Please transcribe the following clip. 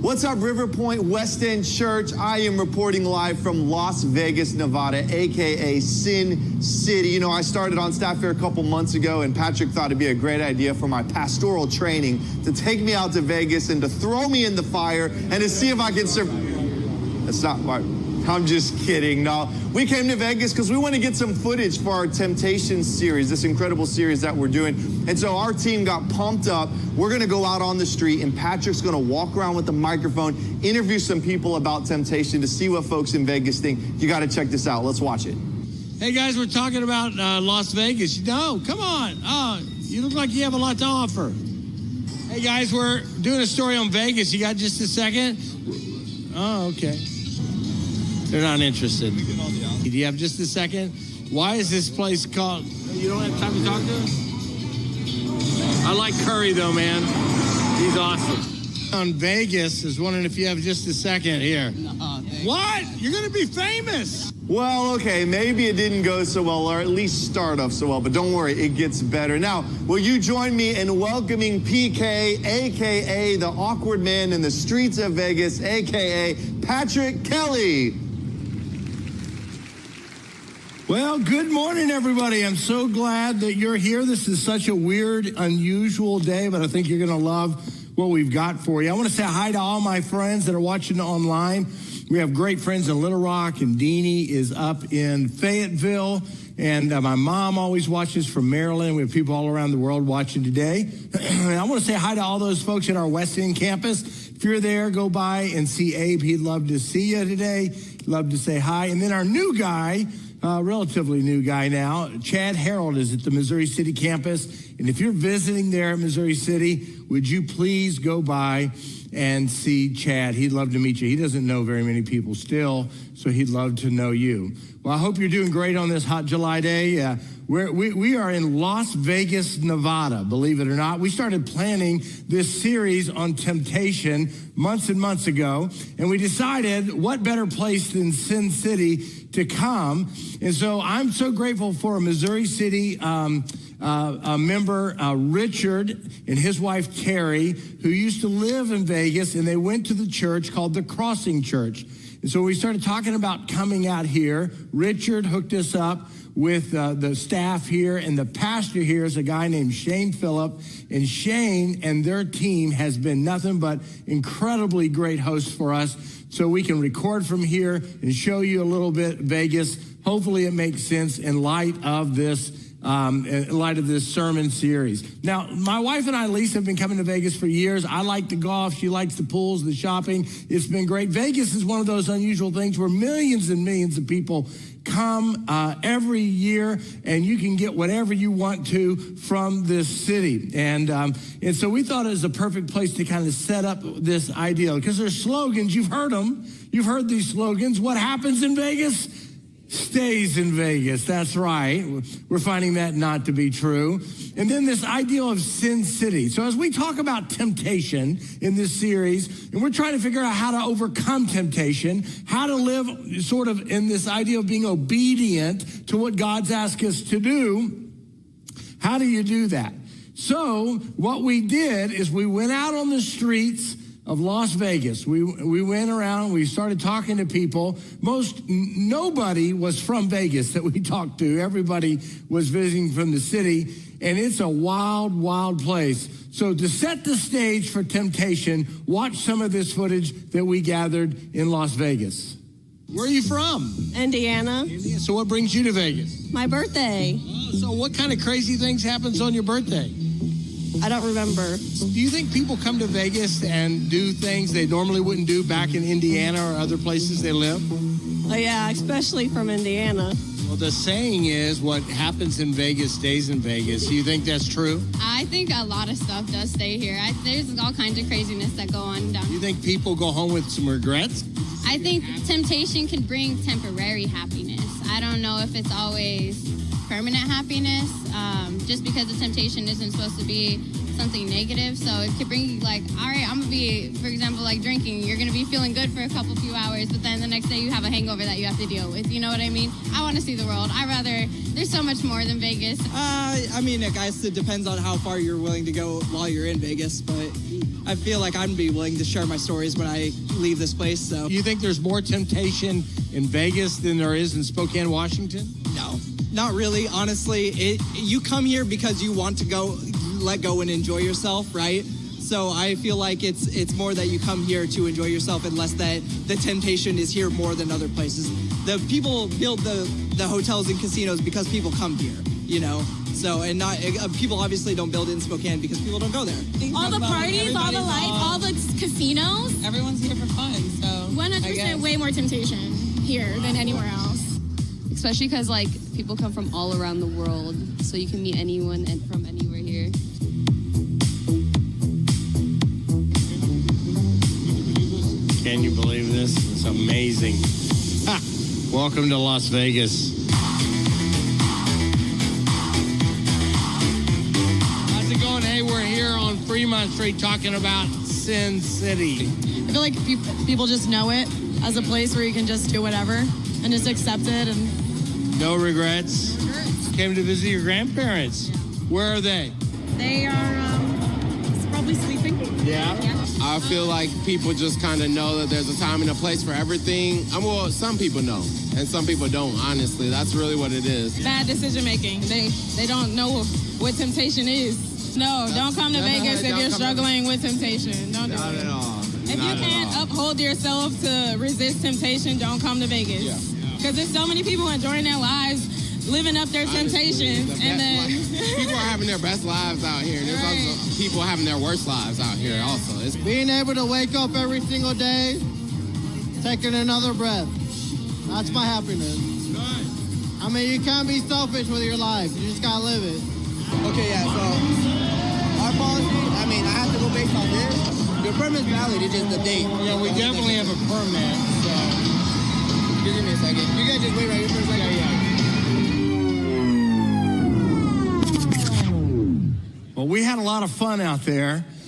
What's up, River Point West End Church? I am reporting live from Las Vegas, Nevada, aka Sin City. You know, I started on staff here a couple months ago, and Patrick thought it'd be a great idea for my pastoral training to take me out to Vegas and to throw me in the fire and to see if I can That's not right. I'm just kidding. No, we came to Vegas because we want to get some footage for our Temptation series, this incredible series that we're doing. And so our team got pumped up. We're going to go out on the street, and Patrick's going to walk around with the microphone, interview some people about Temptation to see what folks in Vegas think. You got to check this out. Let's watch it. Hey, guys, we're talking about Las Vegas. No, come on. Oh, you look like you have a lot to offer. Hey, guys, we're doing a story on Vegas. You got just a second? Oh, okay. They're not interested. Do you have just a second? Why is this place called? You don't have time to talk to us? I like Curry, though, man. He's awesome. On Vegas, is wondering if you have just a second here. What? You're going to be famous. Well, okay, maybe it didn't go so well, or at least start off so well, but don't worry, it gets better. Now, will you join me in welcoming PK, a.k.a. the awkward man in the streets of Vegas, a.k.a. Patrick Kelly. Well, good morning, everybody. I'm so glad that you're here. This is such a weird, unusual day, but I think you're going to love what we've got for you. I want to say hi to all my friends that are watching online. We have great friends in Little Rock, and Deanie is up in Fayetteville, and my mom always watches from Maryland. We have people all around the world watching today. I want to say hi to all those folks at our West End campus. If you're there, go by and see Abe. He'd love to see you today. He'd love to say hi. And then our new guy, relatively new guy now, Chad Harold, is at the Missouri City campus. And if you're visiting there at Missouri City, would you please go by and see Chad? He'd love to meet you. He doesn't know very many people still, so he'd love to know you. Well, I hope you're doing great on this hot July day. We are in Las Vegas, Nevada, believe it or not. We started planning this series on temptation months and months ago, and we decided what better place than Sin City to come. And so I'm so grateful for a Missouri City member, Richard, and his wife, Terry, who used to live in Vegas, and they went to the church called the Crossing Church. And so we started talking about coming out here. Richard hooked us up with the staff here, and the pastor here is a guy named Shane Phillip. And Shane and their team has been nothing but incredibly great hosts for us, so we can record from here and show you a little bit Vegas. Hopefully it makes sense in light of this sermon series. Now, my wife and I, Lisa, have been coming to Vegas for years. I like the golf. She likes the pools, the shopping. It's been great. Vegas is one of those unusual things where millions and millions of people come every year, and you can get whatever you want to from this city. And so we thought it was a perfect place to kind of set up this idea, because there's slogans. You've heard them. You've heard these slogans. What happens in Vegas stays in Vegas. That's right. We're finding that not to be true. And then this idea of Sin City. So as we talk about temptation in this series, and we're trying to figure out how to overcome temptation, how to live sort of in this idea of being obedient to what God's asked us to do, how do you do that? So what we did is we went out on the streets of Las Vegas. We went around, we started talking to people. Nobody was from Vegas that we talked to. Everybody was visiting from the city, and it's a wild, wild place. So to set the stage for temptation, watch some of this footage that we gathered in Las Vegas. Where are you from? Indiana. So what brings you to Vegas? My birthday. So what kind of crazy things happens on your birthday? I don't remember. Do you think people come to Vegas and do things they normally wouldn't do back in Indiana or other places they live? Oh, yeah, especially from Indiana. Well, the saying is, what happens in Vegas stays in Vegas. Do you think that's true? I think a lot of stuff does stay here. There's all kinds of craziness that go on down. Do you think people go home with some regrets? I think temptation can bring temporary happiness. I don't know if it's always permanent happiness. Just because the temptation isn't supposed to be something negative. So it could bring you like, all right, I'm gonna be, for example, like drinking. You're gonna be feeling good for a few hours, but then the next day you have a hangover that you have to deal with. You know what I mean? I want to see the world. There's so much more than Vegas. I mean, I guess it depends on how far you're willing to go while you're in Vegas, but I feel like I'd be willing to share my stories when I leave this place, so. You think there's more temptation in Vegas than there is in Spokane, Washington? No, not really. Honestly, you come here because you want to let go and enjoy yourself, right? So I feel like it's more that you come here to enjoy yourself and less that the temptation is here more than other places. The people build the hotels and casinos because people come here, you know? So, and not, people obviously don't build it in Spokane because people don't go there. All the parties, all the lights, all the casinos. Everyone's here for fun, so 100% way more temptation here than anywhere else. Especially because, like, people come from all around the world, so you can meet anyone from anywhere here. Can you believe this? It's amazing. Ha! Welcome to Las Vegas. How's it going? Hey, we're here on Fremont Street talking about Sin City. I feel like people just know it as a place where you can just do whatever and just accept it. And No regrets. Came to visit your grandparents. Where are they? they are probably sleeping. Yeah. I feel like people just kind of know that there's a time and a place for everything. Well, some people know, and some people don't, honestly. That's really what it is. Bad decision making. They don't know what temptation is. No, don't come to Vegas if you're struggling with temptation. Don't do it. Not at all. If you can't uphold yourself to resist temptation, don't come to Vegas. Because there's so many people enjoying their lives, living up their temptations, and then People are having their best lives out here. There's also people having their worst lives out here also. It's Being able to wake up every single day, taking another breath. That's my happiness. I mean, you can't be selfish with your life. You just gotta live it. Okay, yeah, so our policy, I mean, I have to go based on this. Your permit's valid, it's just the date. Yeah, we definitely have a permit, so. Just give me a second. You guys just wait right here for a second. Yeah. Well, we had a lot of fun out there.